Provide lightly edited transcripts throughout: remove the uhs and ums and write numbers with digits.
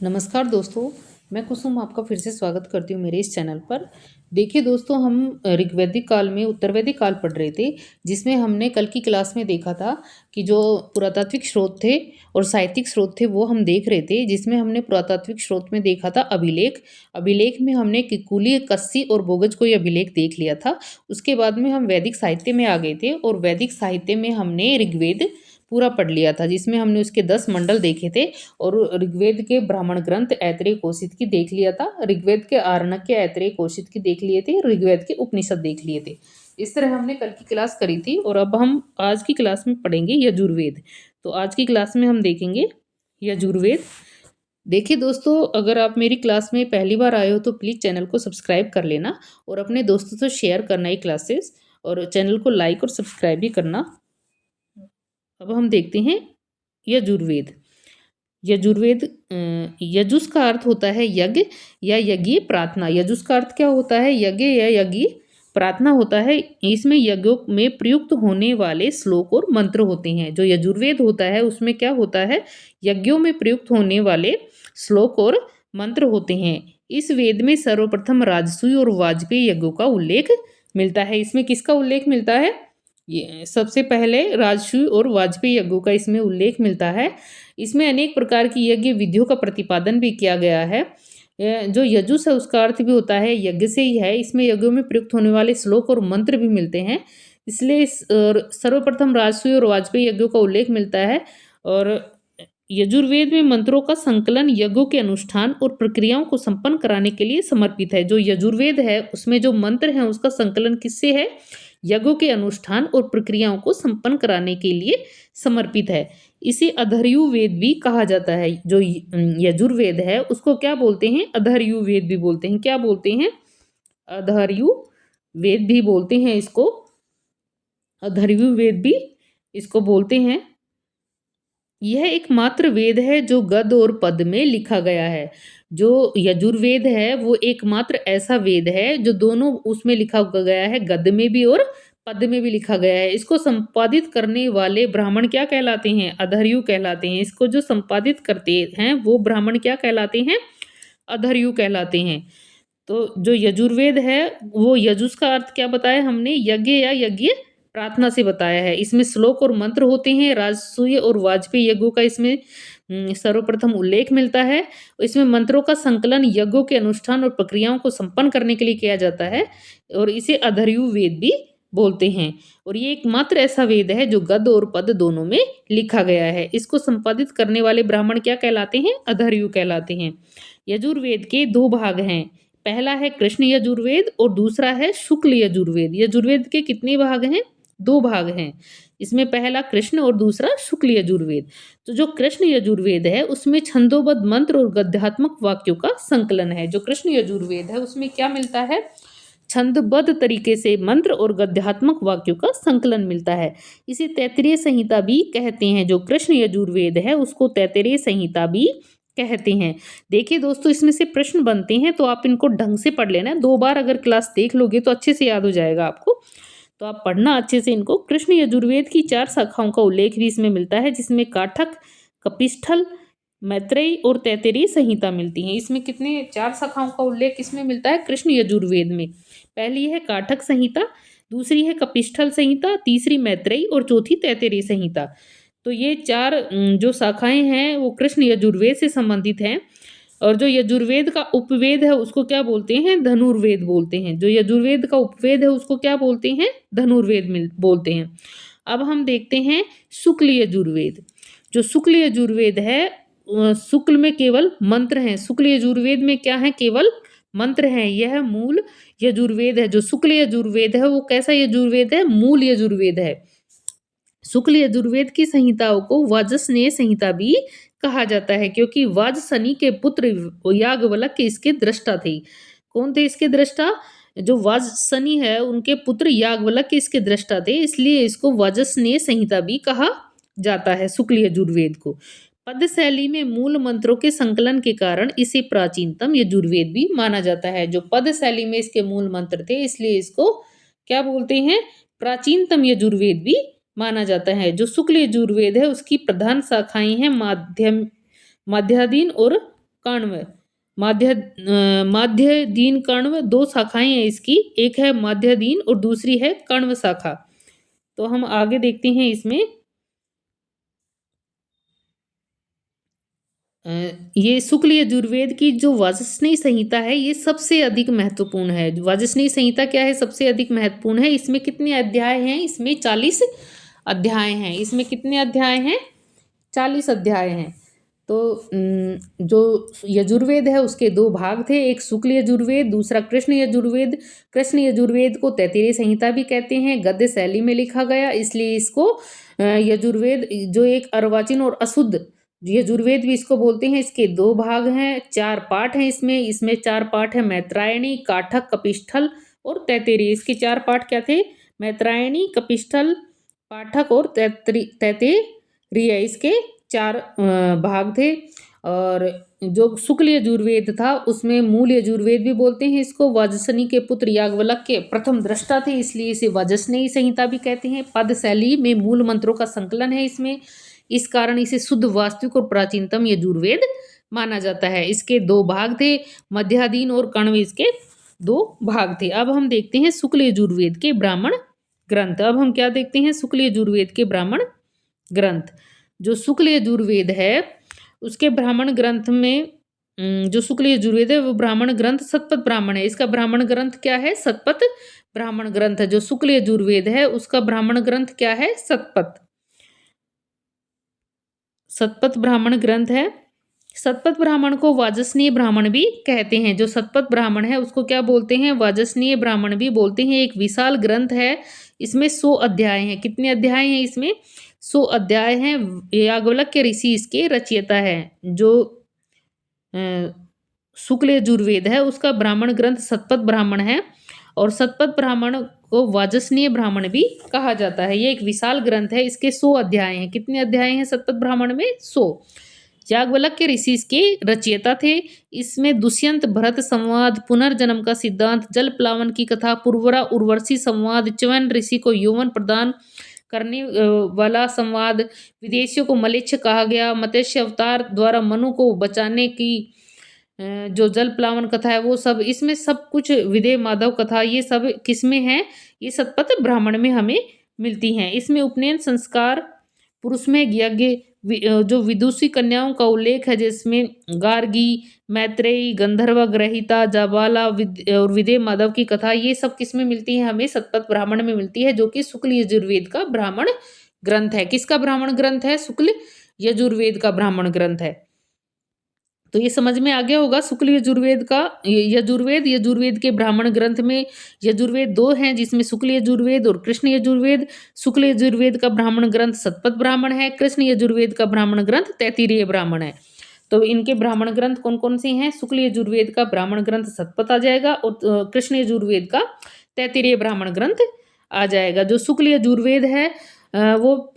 नमस्कार दोस्तों, मैं कुसुम आपका फिर से स्वागत करती हूँ मेरे इस चैनल पर। देखिए दोस्तों, हम ऋग्वैदिक काल में उत्तरवैदिक काल पढ़ रहे थे, जिसमें हमने कल की क्लास में देखा था कि जो पुरातात्विक स्रोत थे और साहित्यिक स्रोत थे वो हम देख रहे थे। जिसमें हमने पुरातात्विक स्रोत में देखा था अभिलेख। अभिलेख में हमने किकुली, कस्सी और बोगज को ये अभिलेख देख लिया था। उसके बाद में हम वैदिक साहित्य में आ गए थे और वैदिक साहित्य में हमने ऋग्वेद पूरा पढ़ लिया था, जिसमें हमने उसके 10 मंडल देखे थे। और ऋग्वेद के ब्राह्मण ग्रंथ ऐतरेय कोशित की देख लिया था, ऋग्वेद के आरण्यक ऐतरेय कोशित की देख लिए थे, ऋग्वेद के उपनिषद देख लिए थे। इस तरह हमने कल की क्लास करी थी और अब हम आज की क्लास में पढ़ेंगे यजुर्वेद। तो आज की क्लास में हम देखेंगे यजुर्वेद। देखिए दोस्तों, अगर आप मेरी क्लास में पहली बार आए हो तो प्लीज़ चैनल को सब्सक्राइब कर लेना और अपने दोस्तों से शेयर करना ये क्लासेस, और चैनल को लाइक और सब्सक्राइब भी करना। अब हम देखते हैं यजुर्वेद। यजुर्वेद यजुस का अर्थ होता है यज्ञ या यज्ञीय प्रार्थना। यजुस का अर्थ क्या होता है? यज्ञ या यज्ञीय प्रार्थना होता है। इसमें यज्ञों में प्रयुक्त होने वाले श्लोक और मंत्र होते हैं। जो यजुर्वेद होता है उसमें क्या होता है? यज्ञों में प्रयुक्त होने वाले श्लोक और मंत्र होते हैं। इस वेद में सर्वप्रथम राजसूय और वाजपेयी यज्ञों का उल्लेख मिलता है। इसमें किसका उल्लेख मिलता है? ये सबसे पहले राजसूय और वाजपेयी यज्ञों का इसमें उल्लेख मिलता है। इसमें अनेक प्रकार की यज्ञ विधियों का प्रतिपादन भी किया गया है। जो यजुस है उसका अर्थ भी होता है यज्ञ से ही है। इसमें यज्ञों में प्रयुक्त होने वाले श्लोक और मंत्र भी मिलते हैं। इसलिए सर्वप्रथम राजसूय और वाजपेयी यज्ञों का उल्लेख मिलता है। और यजुर्वेद में मंत्रों का संकलन यज्ञों के अनुष्ठान और प्रक्रियाओं को संपन्न कराने के लिए समर्पित है। जो यजुर्वेद है उसमें जो मंत्र है उसका संकलन किससे है? यज्ञों के अनुष्ठान और प्रक्रियाओं को संपन्न कराने के लिए समर्पित है। इसे अधर्यु वेद भी कहा जाता है। जो यजुर्वेद है उसको क्या बोलते हैं? अधर्यु वेद भी बोलते हैं। क्या बोलते हैं? अधर्यु वेद भी बोलते हैं इसको। अधर्यु वेद भी इसको बोलते हैं। यह एकमात्र वेद है जो गद्य और पद में लिखा गया है। जो यजुर्वेद है वो एकमात्र ऐसा वेद है जो दोनों उसमें लिखा गया है, गद्य में भी और पद में भी लिखा गया है। इसको संपादित करने वाले ब्राह्मण क्या कहलाते हैं? अधर्यु कहलाते हैं। इसको जो संपादित करते हैं वो ब्राह्मण क्या कहलाते हैं? अधर्यु कहलाते हैं। तो जो यजुर्वेद है वो यजुस का अर्थ क्या बताया हमने? यज्ञ या यज्ञीय प्रार्थना से बताया है। इसमें श्लोक और मंत्र होते हैं। राजसूय और वाजपेयी यज्ञों का इसमें सर्वप्रथम उल्लेख मिलता है। इसमें मंत्रों का संकलन यज्ञों के अनुष्ठान और प्रक्रियाओं को संपन्न करने के लिए किया जाता है और इसे अधर्यु वेद भी बोलते हैं। और ये एकमात्र ऐसा वेद है जो गद्य और पद दोनों में लिखा गया है। इसको संपादित करने वाले ब्राह्मण क्या कहलाते हैं? अधर्यु कहलाते हैं। यजुर्वेद के दो भाग हैं। पहला है कृष्ण यजुर्वेद और दूसरा है शुक्ल यजुर्वेद। यजुर्वेद के कितने भाग हैं? दो भाग हैं। इसमें पहला कृष्ण और दूसरा शुक्ल यजुर्वेद। तो जो कृष्ण यजुर्वेद है उसमें छंदोबद्ध मंत्र और गद्यात्मक वाक्यों का संकलन है। जो कृष्ण यजुर्वेद है उसमें क्या मिलता है? छंदबद्ध तरीके से मंत्र और गद्यात्मक वाक्यों का संकलन मिलता है। इसे तैत्तिरीय संहिता भी कहते हैं। जो कृष्ण यजुर्वेद है उसको तैत्तिरीय संहिता भी कहते हैं। देखिए दोस्तों, इसमें से प्रश्न बनते हैं तो आप इनको ढंग से पढ़ लेना। 2 बार अगर क्लास देख लोगे तो अच्छे से याद हो जाएगा आपको। तो आप पढ़ना अच्छे से इनको। कृष्ण यजुर्वेद की 4 शाखाओं का उल्लेख भी इसमें मिलता है, जिसमें काठक, कपिस्थल, मैत्रेयी और तैत्तिरीय संहिता मिलती हैं। इसमें कितने 4 शाखाओं का उल्लेख इसमें मिलता है कृष्ण यजुर्वेद में? पहली है काठक संहिता, दूसरी है कपिस्थल संहिता, तीसरी मैत्रेयी और चौथी तैत्तिरीय संहिता। तो ये 4 जो शाखाएं हैं वो कृष्ण यजुर्वेद से संबंधित हैं। और जो यजुर्वेद का उपवेद है उसको क्या बोलते हैं? धनुर्वेद बोलते हैं। जो यजुर्वेद का उपवेद है उसको क्या बोलते हैं? धनुर्वेद बोलते हैं। अब हम देखते हैं शुक्ल यजुर्वेद। जो शुक्ल यजुर्वेद है शुक्ल में केवल मंत्र हैं। शुक्ल यजुर्वेद में क्या है? केवल मंत्र हैं। यह मूल यजुर्वेद है। जो शुक्ल यजुर्वेद है वो कैसा यजुर्वेद है? मूल यजुर्वेद है। शुक्ल यजुर्वेद की संहिताओं को वाजसनेय संहिता भी कहा जाता है, क्योंकि वाजसनी के पुत्र याज्ञवल्क्य के इसके दृष्टा थे। कौन थे इसके दृष्टा? जो वाजसनी है उनके पुत्र याज्ञवल्क्य के इसके दृष्टा थे, इसलिए इसको वाजसनेय संहिता भी कहा जाता है शुक्ल यजुर्वेद को। पद शैली में मूल मंत्रों के संकलन के कारण इसे प्राचीनतम यजुर्वेद भी माना जाता है। जो पद शैली में इसके मूल मंत्र थे इसलिए इसको क्या बोलते हैं? प्राचीनतम यजुर्वेद भी माना जाता है। जो शुक्ल यजुर्वेद है उसकी प्रधान शाखाएं हैं माध्यादीन और कण्व, माध्यदीन कण्व, दो शाखाएं हैं इसकी, एक है माध्यदीन और दूसरी है कण्व शाखा। तो हम आगे देखते हैं इसमें अ, ये शुक्ल यजुर्वेद की जो वाजस्नेय संहिता है ये सबसे अधिक महत्वपूर्ण है। वाजस्नेय संहिता क्या है? सबसे अधिक महत्वपूर्ण है। इसमें कितने अध्याय हैं? इसमें 40 अध्याय हैं। इसमें कितने अध्याय हैं? 40 अध्याय हैं। तो जो यजुर्वेद है उसके दो भाग थे, एक शुक्ल यजुर्वेद, दूसरा कृष्ण यजुर्वेद। कृष्ण यजुर्वेद को तैत्तिरीय संहिता भी कहते हैं, गद्य शैली में लिखा गया, इसलिए इसको यजुर्वेद जो एक अर्वाचीन और अशुद्ध यजुर्वेद भी इसको बोलते हैं। इसके दो भाग हैं, 4 पाठ हैं इसमें। इसमें 4 पाठ है, मैत्रायणी, काठक, कपिष्ठल और तैत्तिरीय। इसके 4 पाठ क्या थे? मैत्रायणी, कपिष्ठल, पाठक और तैत्तिरीय। इसके 4 भाग थे। और जो शुक्ल यजुर्वेद था उसमें मूल यजुर्वेद भी बोलते हैं इसको। वाजसनी के पुत्र याज्ञवल्क्य के प्रथम दृष्टा थे, इसलिए इसे वाजस्नेयी संहिता भी कहते हैं। पद शैली में मूल मंत्रों का संकलन है इसमें, इस कारण इसे शुद्ध, वास्तविक और प्राचीनतम यजुर्वेद माना जाता है। इसके 2 भाग थे, मध्यादीन और कण्व, इसके 2 भाग थे। अब हम देखते हैं शुक्ल यजुर्वेद के ब्राह्मण ग्रंथ। अब हम क्या देखते हैं? शुक्ल यजुर्वेद के ब्राह्मण ग्रंथ। जो शुक्ल यजुर्वेद है उसके ब्राह्मण ग्रंथ में जो शुक्ल यजुर्वेद है वो ब्राह्मण ग्रंथ शतपथ ब्राह्मण है। इसका ब्राह्मण ग्रंथ क्या है? शतपथ ब्राह्मण ग्रंथ है। जो शुक्ल यजुर्वेद है उसका ब्राह्मण ग्रंथ क्या है? शतपथ ब्राह्मण ग्रंथ है। शतपथ ब्राह्मण को वाजसनीय ब्राह्मण भी कहते हैं। जो शतपथ ब्राह्मण है उसको क्या बोलते हैं? वाजसनीय ब्राह्मण भी बोलते हैं। एक विशाल ग्रंथ है, इसमें 100 अध्याय हैं। कितने अध्याय हैं इसमें? 100 अध्याय हैं। याज्ञवल्क्य ऋषि इसके रचयिता है। जो शुक्ल यजुर्वेद है उसका ब्राह्मण ग्रंथ शतपथ ब्राह्मण है, और शतपथ ब्राह्मण को वाजसनीय ब्राह्मण भी कहा जाता है। ये एक विशाल ग्रंथ है, इसके 100 अध्याय हैं। कितने अध्याय हैं शतपथ ब्राह्मण में? 100। याज्ञवल्क्य ऋषि इसके रचयिता थे। इसमें दुष्यंत भरत संवाद, पुनर्जन्म का सिद्धांत, जल प्लावन की कथा, पुरवरा उर्वशी संवाद, च्यवन ऋषि को यौवन प्रदान करने वाला संवाद, विदेशियों को मलेच्छ कहा गया, मत्स्य अवतार द्वारा मनु को बचाने की जो जल प्लावन कथा है वो सब, इसमें सब कुछ, विदेह माधव कथा, ये सब किसमें है? ये शतपथ ब्राह्मण में हमें मिलती हैं। इसमें उपनयन संस्कार, पुरुष में यज्ञ, जो विदुषी कन्याओं का उल्लेख है, जिसमें गार्गी, मैत्रेयी, गंधर्व, ग्रहिता, जाबाला और विदेह माधव की कथा, ये सब किसमें मिलती है? हमें शतपथ ब्राह्मण में मिलती है, जो कि शुक्ल यजुर्वेद का ब्राह्मण ग्रंथ है। किसका ब्राह्मण ग्रंथ है? शुक्ल यजुर्वेद का ब्राह्मण ग्रंथ है। तो ये समझ में आ गया होगा शुक्ल यजुर्वेद का। यजुर्वेद के ब्राह्मण ग्रंथ में यजुर्वेद 2 हैं, जिसमें शुक्ल यजुर्वेद और कृष्ण यजुर्वेद। शुक्ल यजुर्वेद का ब्राह्मण ग्रंथ शतपथ ब्राह्मण है, कृष्ण यजुर्वेद का ब्राह्मण ग्रंथ तैत्तिरीय ब्राह्मण है। तो इनके ब्राह्मण ग्रंथ कौन कौन से हैं? शुक्ल यजुर्वेद का ब्राह्मण ग्रंथ शतपथ आ जाएगा, और कृष्ण यजुर्वेद का तैत्तिरीय ब्राह्मण ग्रंथ आ जाएगा। जो शुक्ल यजुर्वेद है वो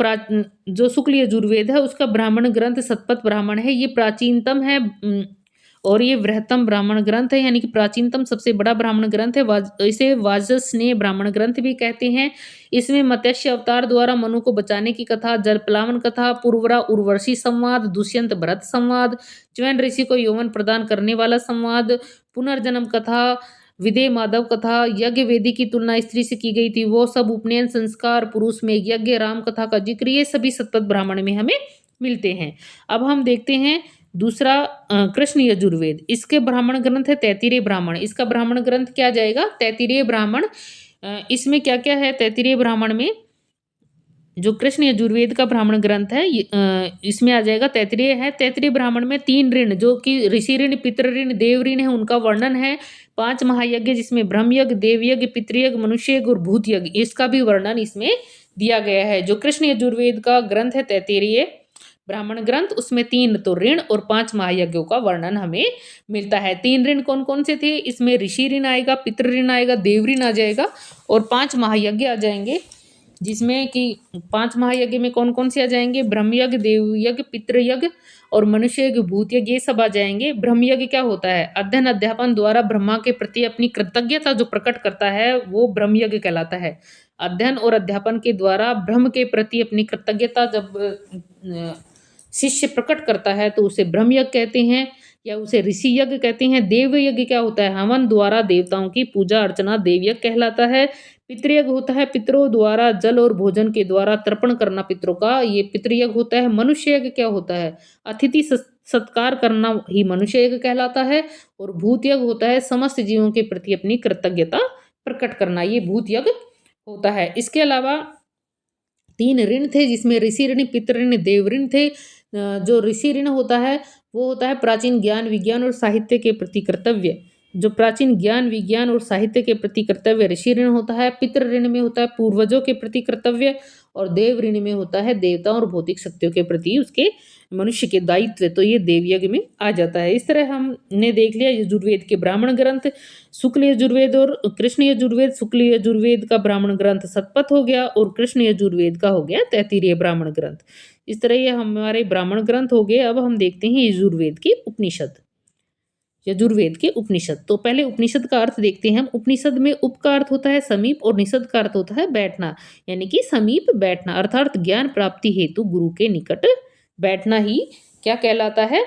जो शुक्ल यजुर्वेद है उसका ब्राह्मण ग्रंथ शतपथ ब्राह्मण है। ये प्राचीनतम है, और ये बृहत्तम ब्राह्मण ग्रंथ है, यानी कि प्राचीनतम सबसे बड़ा ब्राह्मण ग्रंथ है। इसे वाजसनेय ब्राह्मण ग्रंथ भी कहते हैं। इसमें मत्स्य अवतार द्वारा मनु को बचाने की कथा, जल प्लावन कथा, पुरवरा उर्वशी संवाद, दुष्यंत भरत संवाद, च्यवन ऋषि को यौवन प्रदान करने वाला संवाद, पुनर्जन्म कथा, विदेह माधव कथा, यज्ञ वेदी की तुलना स्त्री से की गई थी वो सब, उपनयन संस्कार, पुरुष में यज्ञ, राम कथा का जिक्र, ये सभी शतपथ ब्राह्मण में हमें मिलते हैं। अब हम देखते हैं दूसरा कृष्ण यजुर्वेद। इसके ब्राह्मण ग्रंथ है तैत्तिरीय ब्राह्मण। इसका ब्राह्मण ग्रंथ क्या जाएगा? तैत्तिरीय ब्राह्मण। इसमें क्या क्या है तैत्तिरीय ब्राह्मण में? जो कृष्ण यजुर्वेद का ब्राह्मण ग्रंथ है इसमें आ जाएगा तैत्तिरीय है। तैत्तिरीय ब्राह्मण में 3 ऋण, जो कि ऋषि ऋण, पितृ ऋण, देव ऋण है, उनका वर्णन है। 5 महायज्ञ, जिसमें ब्रह्म यज्ञ, देव यज्ञ, पितृयज्ञ, मनुष्य यज्ञ और भूत यज्ञ, इसका भी वर्णन इसमें दिया गया है। जो कृष्ण यजुर्वेद का ग्रंथ है तैत्तिरीय ब्राह्मण ग्रंथ, उसमें 3 तो ऋण और 5 महायज्ञों का वर्णन हमें मिलता है। 3 ऋण कौन कौन से थे? इसमें ऋषि ऋण आएगा, पितृ ऋण आएगा, देव ऋण आ जाएगा, और 5 महायज्ञ आ जाएंगे, जिसमें कि 5 महायज्ञ में कौन कौन से आ जाएंगे? ब्रह्म यज्ञ, देव यज्ञ, पितृ यज्ञ और मनुष्य यज्ञ, भूत यज्ञ, ये सब आ जाएंगे। ब्रह्म यज्ञ क्या होता है? अध्ययन अध्यापन द्वारा ब्रह्मा के प्रति अपनी कृतज्ञता जो प्रकट करता है वो ब्रह्म यज्ञ कहलाता है। अध्ययन और अध्यापन के द्वारा ब्रह्म के प्रति अपनी कृतज्ञता जब शिष्य प्रकट करता है तो उसे ब्रह्म यज्ञ कहते हैं। या उसे ऋषि यज्ञ कहते हैं। देव यज्ञ क्या होता है? हवन द्वारा देवताओं की पूजा अर्चना देव यज्ञ कहलाता है। पितृयज्ञ होता है पितरों द्वारा जल और भोजन के द्वारा तर्पण करना पितरों का, ये पितृयज्ञ होता है। मनुष्य यज्ञ क्या होता है? अतिथि सत्कार करना ही मनुष्य यज्ञ कहलाता है। और भूत यज्ञ होता है समस्त जीवों के प्रति अपनी कृतज्ञता प्रकट करना, ये भूत यज्ञ होता है। इसके अलावा 3 ऋण थे जिसमें ऋषि ऋण, पितृ ऋण, देव ऋण थे। जो ऋषि ऋण होता है वो होता है प्राचीन ज्ञान विज्ञान और साहित्य के प्रति कर्तव्य। जो प्राचीन ज्ञान विज्ञान और साहित्य के प्रति कर्तव्य ऋषि ऋण होता है। पितृ ऋण में होता है पूर्वजों के प्रति कर्तव्य, और देव ऋण में होता है देवताओं और भौतिक शक्तियों के प्रति उसके मनुष्य के दायित्व, तो ये देव यज्ञ में आ जाता है। इस तरह हमने देख लिया यजुर्वेद के ब्राह्मण ग्रंथ, शुक्ल यजुर्वेद और कृष्ण यजुर्वेद। शुक्ल यजुर्वेद का ब्राह्मण ग्रंथ शतपथ हो गया और कृष्ण यजुर्वेद का हो गया तैत्तिरीय ब्राह्मण ग्रंथ। इस तरह ये हमारे ब्राह्मण ग्रंथ हो गए। अब हम देखते हैं यजुर्वेद के उपनिषद। यजुर्वेद के उपनिषद, तो पहले उपनिषद का अर्थ देखते हैं हम। उपनिषद में उप का अर्थ होता है समीप और निषद का अर्थ होता है बैठना, यानी कि समीप बैठना, अर्थात ज्ञान प्राप्ति हेतु गुरु के निकट बैठना ही क्या कहलाता है?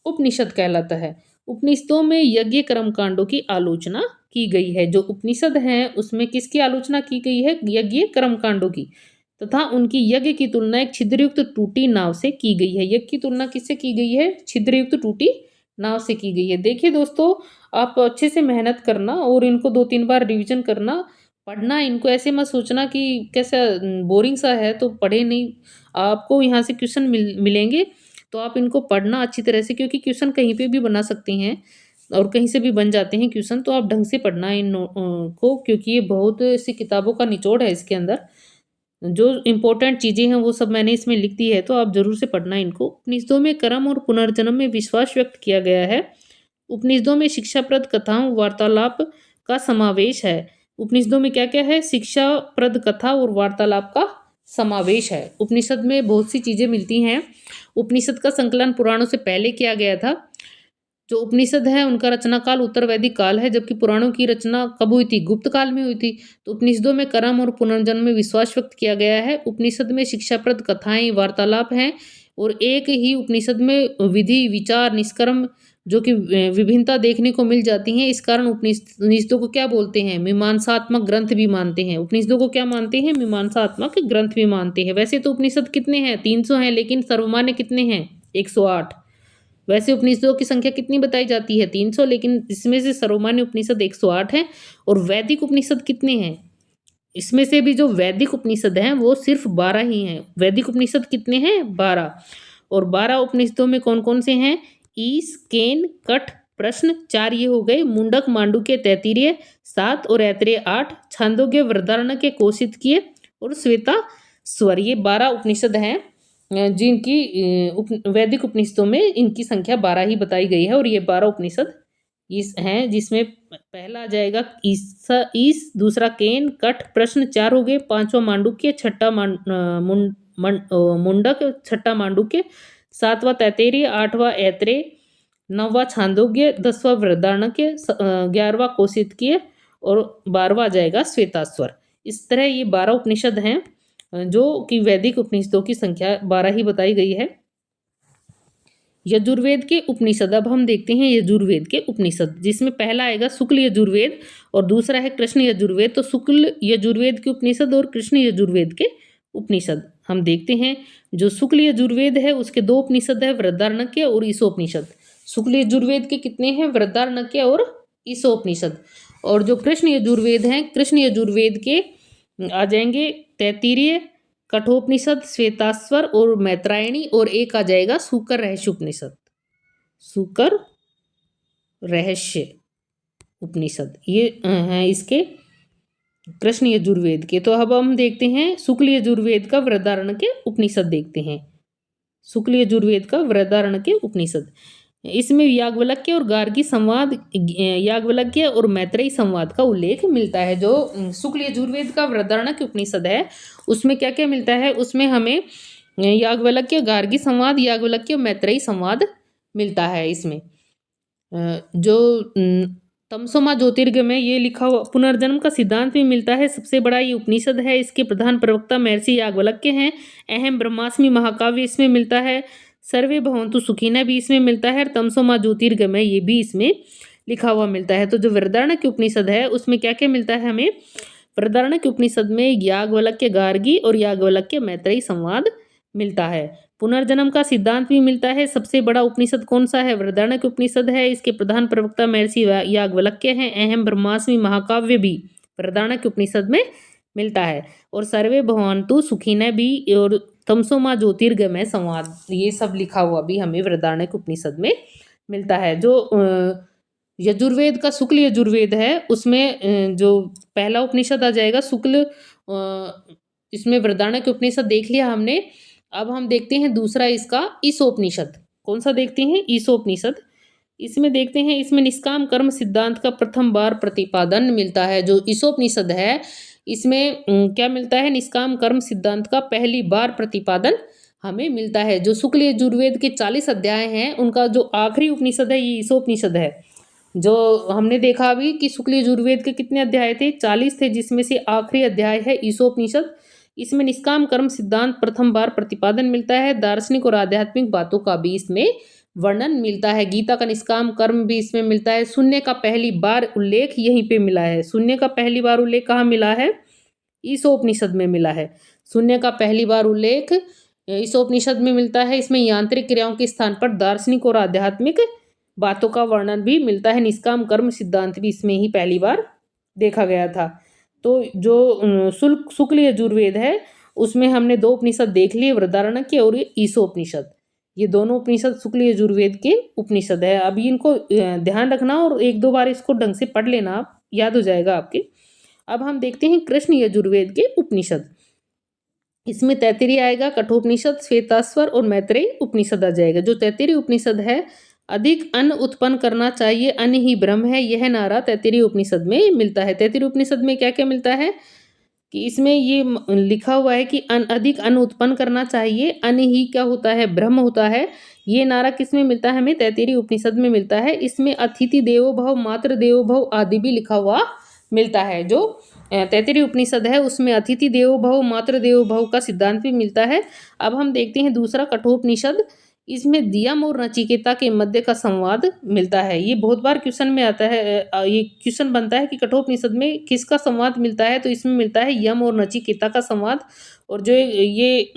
उपनिषद कहलाता है। उपनिषदों में यज्ञ कर्म कांडों की आलोचना की गई है। जो उपनिषद हैं उसमें किसकी आलोचना की गई है? यज्ञ कर्म कांडों की, तथा उनकी यज्ञ की तुलना एक छिद्रयुक्त टूटी नाव से की गई है। यज्ञ की तुलना किससे की गई है? छिद्रयुक्त टूटी नाव से की गई है। देखिए दोस्तों, आप अच्छे से मेहनत करना और इनको 2-3 बार रिवीजन करना, पढ़ना। इनको ऐसे मत सोचना कि कैसा बोरिंग सा है तो पढ़े नहीं। आपको यहाँ से क्वेश्चन मिलेंगे तो आप इनको पढ़ना अच्छी तरह से, क्योंकि क्वेश्चन कहीं पे भी बना सकते हैं और कहीं से भी बन जाते हैं क्वेश्चन। तो आप ढंग से पढ़ना को, क्योंकि ये बहुत सी किताबों का निचोड़ है। इसके अंदर जो इम्पोर्टेंट चीज़ें हैं वो सब मैंने इसमें लिख दी है, तो आप जरूर से पढ़ना इनको। उपनिषदों में कर्म और पुनर्जन्म में विश्वास व्यक्त किया गया है। उपनिषदों में शिक्षाप्रद कथाओं वार्तालाप का समावेश है। उपनिषदों में क्या क्या है? शिक्षाप्रद कथा और वार्तालाप का समावेश है। उपनिषद में बहुत सी चीजें मिलती हैं। उपनिषद का संकलन पुराणों से पहले किया गया था। जो उपनिषद है उनका रचना काल उत्तर वैदिक काल है, जबकि पुराणों की रचना कब हुई थी? गुप्त काल में हुई थी। तो उपनिषदों में कर्म और पुनर्जन्म में विश्वास व्यक्त किया गया है। उपनिषद में शिक्षाप्रद कथाएं वार्तालाप हैं, और एक ही उपनिषद में विधि विचार निष्कर्म जो कि विभिन्नता देखने को मिल जाती है। इस कारण उपनिषदों को क्या बोलते हैं? मीमांसात्मक ग्रंथ भी मानते हैं। उपनिषदों को क्या मानते हैं? मीमांसात्मक ग्रंथ भी मानते हैं। वैसे तो उपनिषद कितने हैं? 300 हैं, लेकिन सर्वमान्य कितने हैं? 108। वैसे उपनिषदों की संख्या कितनी बताई जाती है? 300, लेकिन इसमें से सर्वमान्य उपनिषद 108 हैं। और वैदिक उपनिषद कितने हैं? इसमें से भी जो वैदिक उपनिषद हैं वो सिर्फ 12 ही हैं। वैदिक उपनिषद कितने हैं? 12। और 12 उपनिषदों में कौन कौन से हैं? ईश, केन, कठ, प्रश्न 4 ये हो गए। मुंडक, मांडुक्य, तैत्तिरीय 7 और ऐत्रेय 8, छांदोग्य, वृहदारण्यक, कौशितकीय और श्वेता स्वर, ये 12 उपनिषद हैं जिनकी वैदिक उपनिषदों में इनकी संख्या 12 ही बताई गई है। और ये 12 उपनिषद इस हैं, जिसमें पहला आ जाएगा ईश, दूसरा केन, कठ, प्रश्न 4 हो गए, 5वां मांडुक्य, छठा मुंडक, छठा मांडुक्य, 7वां तैत्तिरीय, 8वां ऐत्रेय, 9वां छांदोग्य, 10वां वृहदारण्यक, 11वां कौशितकीय और 12वां आ जाएगा श्वेतास्वर। इस तरह ये 12 उपनिषद हैं जो कि वैदिक उपनिषदों की संख्या 12 ही बताई गई है। यजुर्वेद के उपनिषद, अब हम देखते हैं यजुर्वेद के उपनिषद, जिसमें पहला आएगा शुक्ल यजुर्वेद और दूसरा है कृष्ण यजुर्वेद। तो शुक्ल यजुर्वेद के उपनिषद और कृष्ण यजुर्वेद के उपनिषद हम देखते हैं। जो शुक्ल यजुर्वेद है उसके 2 उपनिषद है, वृहदारण्यक और ईशोपनिषद। शुक्ल यजुर्वेद के कितने हैं? वृहदारण्यक और ईशोपनिषद। और जो कृष्ण यजुर्वेद हैं, कृष्ण यजुर्वेद के आ जाएंगे तैत्तिरीय, कठोपनिषद, श्वेतास्वर और मैत्रायणी, और एक आ जाएगा सूकर रहस्य उपनिषद। सूकर रहस्य उपनिषद ये हैं इसके कृष्ण यजुर्वेद के। तो अब हम देखते हैं शुक्ल यजुर्वेद का वृहदारण्यक के उपनिषद देखते हैं। शुक्ल यजुर्वेद का वृहदारण्यक के उपनिषद, इसमें याज्ञवल्क्य और गार्गी संवाद, याज्ञवल्क्य और मैत्रेयी संवाद का उल्लेख मिलता है। जो शुक्ल यजुर्वेद का वृहदारण्यक उपनिषद है उसमें क्या क्या मिलता है? उसमें हमें याज्ञवल्क्य, गार्गी संवाद, याज्ञवल्क्य, मैत्रेयी संवाद मिलता है। इसमें जो तमसोमा ज्योतिर्गमय में ये लिखा हुआ पुनर्जन्म का सिद्धांत भी मिलता है। सबसे बड़ा ये उपनिषद है। इसके प्रधान प्रवक्ता महर्षि याज्ञवल्क्य हैं। अहम ब्रह्मास्मि महाकाव्य इसमें मिलता है। सर्वे भवन्तु सुखिनः भी इसमें मिलता है और तमसो मा ज्योतिर्गमय ये भी इसमें लिखा हुआ मिलता है। तो जो वृहदारण्यक उपनिषद है उसमें क्या क्या मिलता है हमें? वृहदारण्यक उपनिषद में याज्ञवल्क्य गार्गी और याज्ञवल्क्य मैत्रेयी संवाद मिलता है। पुनर्जन्म का सिद्धांत भी मिलता है। सबसे बड़ा उपनिषद कौन सा है? वृहदारण्यक उपनिषद है। इसके प्रधान प्रवक्ता महर्षि याज्ञवल्क्य हैं। अहम ब्रह्मास्मि महाकाव्य भी वृहदारण्यक उपनिषद में मिलता है। और सर्वे भवन्तु सुखिनः भी और तमसो मा ज्योतिर्गमय संवाद ये सब लिखा हुआ भी हमें वृहदारण्यक उपनिषद में मिलता है। जो यजुर्वेद का शुक्ल यजुर्वेद है उसमें जो पहला उपनिषद आ जाएगा शुक्ल इसमें वृहदारण्यक उपनिषद देख लिया हमने। अब हम देखते हैं दूसरा इसका ईशोपनिषद। कौन सा देखते हैं? ईशोपनिषद। इसमें देखते हैं इसमें निष्काम कर्म सिद्धांत का प्रथम बार प्रतिपादन मिलता है। जो ईशोपनिषद है इसमें क्या मिलता है? निष्काम कर्म सिद्धांत का पहली बार प्रतिपादन हमें मिलता है। जो शुक्ल यजुर्वेद के 40 अध्याय हैं उनका जो आखिरी उपनिषद है ये ईशोपनिषद है। जो हमने देखा अभी कि शुक्ल यजुर्वेद के कितने अध्याय थे? 40 थे, जिसमें से आखिरी अध्याय है ईशोपनिषद। इसमें निष्काम कर्म सिद्धांत प्रथम बार प्रतिपादन मिलता है। दार्शनिक और आध्यात्मिक बातों का भी इसमें वर्णन मिलता है। गीता का निष्काम कर्म भी इसमें मिलता है। शून्य का पहली बार उल्लेख यहीं पे मिला है। शून्य का पहली बार उल्लेख कहाँ मिला है? ईशोपनिषद में मिला है। शून्य का पहली बार उल्लेख ईशोपनिषद में मिलता है। इसमें यांत्रिक क्रियाओं के स्थान पर दार्शनिक और आध्यात्मिक बातों का वर्णन भी मिलता है। निष्काम कर्म सिद्धांत भी इसमें ही पहली बार देखा गया था। तो जो शुक्ल यजुर्वेद है उसमें हमने 2 उपनिषद देख लिए, वृहदारण्यक और ईशोपनिषद। ये दोनों उपनिषद शुक्ल यजुर्वेद के उपनिषद है। अभी इनको ध्यान रखना और 1-2 बार इसको ढंग से पढ़ लेना, आप याद हो जाएगा आपके। अब हम देखते हैं कृष्ण यजुर्वेद के उपनिषद। इसमें तैत्तिरीय आएगा, कठोपनिषद, श्वेताश्वर और मैत्रेयी उपनिषद आ जाएगा। जो तैत्तिरीय उपनिषद है, अधिक अन्न उत्पन्न करना चाहिए, अन्न ही ब्रह्म है, यह नारा तैत्तिरीय उपनिषद में मिलता है। तैत्तिरीय उपनिषद में क्या क्या मिलता है कि इसमें ये लिखा हुआ है कि अधिक अन्न उत्पन्न करना चाहिए, अन्न ही क्या होता है? ब्रह्म होता है। ये नारा किस में मिलता है? हमें तैत्तिरीय उपनिषद में मिलता है। इसमें अतिथि देवो भव, मातृ देवो भव आदि भी लिखा हुआ मिलता है। जो तैत्तिरीय उपनिषद है उसमें अतिथि देवो भव, मातृ देवो भव का सिद्धांत भी मिलता है। अब हम देखते हैं दूसरा कठोपनिषद। इसमें दियम और नचिकेता के मध्य का संवाद मिलता है। ये बहुत बार क्वेश्चन में आता है, ये क्वेश्चन बनता है कि कठोपनिषद में किसका संवाद मिलता है? तो इसमें मिलता है यम और नचिकेता का संवाद। और जो ये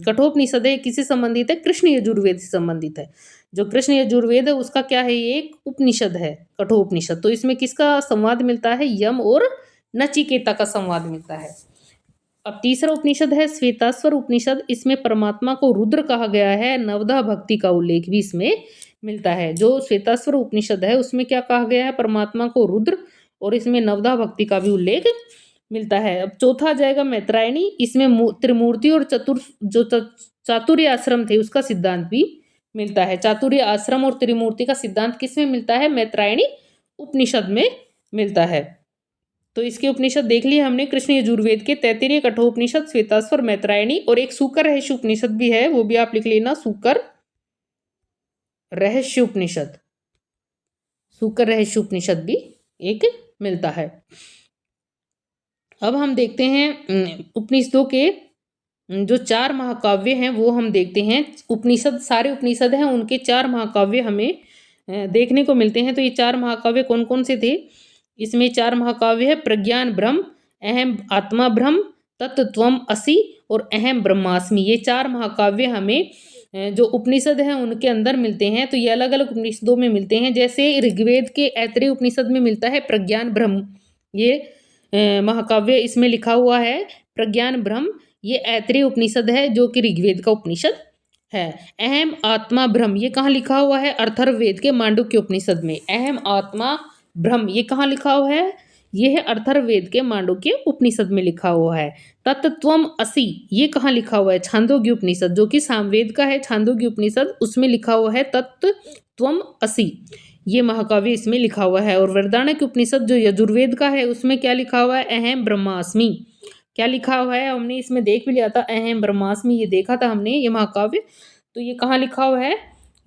कठोपनिषद है किससे संबंधित है? कृष्ण यजुर्वेद से संबंधित है। जो कृष्ण यजुर्वेद है उसका क्या है? ये एक उपनिषद है कठोपनिषद। तो इसमें किसका संवाद मिलता है? यम और नचिकेता का संवाद मिलता है। अब तीसरा उपनिषद है श्वेताश्वर उपनिषद। इसमें परमात्मा को रुद्र कहा गया है। नवधा भक्ति का उल्लेख भी इसमें मिलता है। जो श्वेताश्वर उपनिषद है उसमें क्या कहा गया है? परमात्मा को रुद्र, और इसमें नवधा भक्ति का भी उल्लेख मिलता है। अब चौथा आ जाएगा मैत्रायणी। इसमें त्रिमूर्ति और चातुर्य आश्रम थे उसका सिद्धांत भी मिलता है। चातुर्य आश्रम और त्रिमूर्ति का सिद्धांत किसमें मिलता है? मैत्रायणी उपनिषद में मिलता है। तो इसके उपनिषद देख लिए हमने कृष्ण यजुर्वेद के, तैत्तिरीय, कठोपनिषद, श्वेताश्वर, मैत्रायणी, और एक सूकर रहस्य उपनिषद भी है, वो भी आप लिख लेना, सूकर रहस्य उपनिषद। सूकर रहस्य उपनिषद भी एक मिलता है। अब हम देखते हैं उपनिषदों के जो 4 महाकाव्य हैं वो हम देखते हैं। उपनिषद सारे उपनिषद हैं उनके 4 महाकाव्य हमें देखने को मिलते हैं। तो ये 4 महाकाव्य कौन कौन से थे? इसमें 4 महाकाव्य है प्रज्ञान ब्रह्म, अहम आत्मा ब्रह्म, तत्त्वम असि और अहम ब्रह्मास्मि। ये 4 महाकाव्य हमें जो उपनिषद हैं उनके अंदर मिलते हैं। तो ये अलग अलग उपनिषदों में मिलते हैं। जैसे ऋग्वेद के ऐत्रेय उपनिषद में मिलता है प्रज्ञान ब्रह्म, ये महाकाव्य इसमें लिखा हुआ है प्रज्ञान ब्रह्म। ये ऐत्रेय उपनिषद है जो कि ऋग्वेद का उपनिषद है। अहम आत्मा ब्रह्म ये कहाँ लिखा हुआ है? अथर्ववेद के मांडुक्य उपनिषद में। अहम आत्मा ब्रह्म ये कहाँ लिखा हुआ है? ये है अथर्ववेद के मांडुक्य उपनिषद में लिखा हुआ है। तत्त्वम असि ये कहाँ लिखा हुआ है? छांदोग्य उपनिषद, जो कि सामवेद का है छांदोग्य उपनिषद, उसमें लिखा हुआ है तत्त्वम असि। ये महाकाव्य इसमें लिखा हुआ है। और वृहदारण्यक उपनिषद जो यजुर्वेद का है उसमें क्या लिखा हुआ है? अहम ब्रह्मास्मि। क्या लिखा हुआ है? हमने इसमें देख भी लिया था, अहम ब्रह्मास्मि ये देखा था हमने ये महाकाव्य। तो ये कहाँ लिखा हुआ है?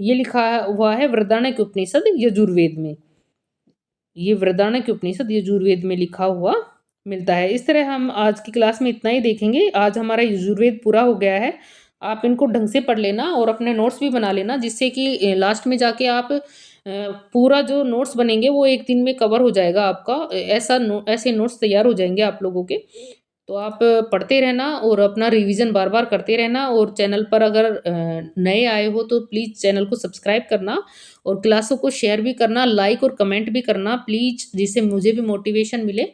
ये लिखा हुआ है वृहदारण्यक उपनिषद यजुर्वेद में। ये वृहदारण्यक उपनिषद यजुर्वेद में लिखा हुआ मिलता है। इस तरह हम आज की क्लास में इतना ही देखेंगे। आज हमारा यजुर्वेद पूरा हो गया है। आप इनको ढंग से पढ़ लेना और अपने नोट्स भी बना लेना, जिससे कि लास्ट में जाके आप पूरा जो नोट्स बनेंगे वो एक दिन में कवर हो जाएगा आपका। ऐसे नोट्स तैयार हो जाएँगे आप लोगों के। तो आप पढ़ते रहना और अपना रिवीजन बार-बार करते रहना, और चैनल पर अगर नए आए हो तो प्लीज़ चैनल को सब्सक्राइब करना और क्लासों को शेयर भी करना, लाइक और कमेंट भी करना प्लीज़, जिससे मुझे भी मोटिवेशन मिले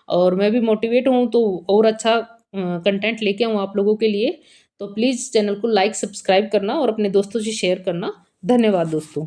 और मैं भी मोटिवेट हूँ तो और अच्छा कंटेंट लेके आऊँ आप लोगों के लिए। तो प्लीज़ चैनल को लाइक, सब्सक्राइब करना और अपने दोस्तों से शेयर करना। धन्यवाद दोस्तों।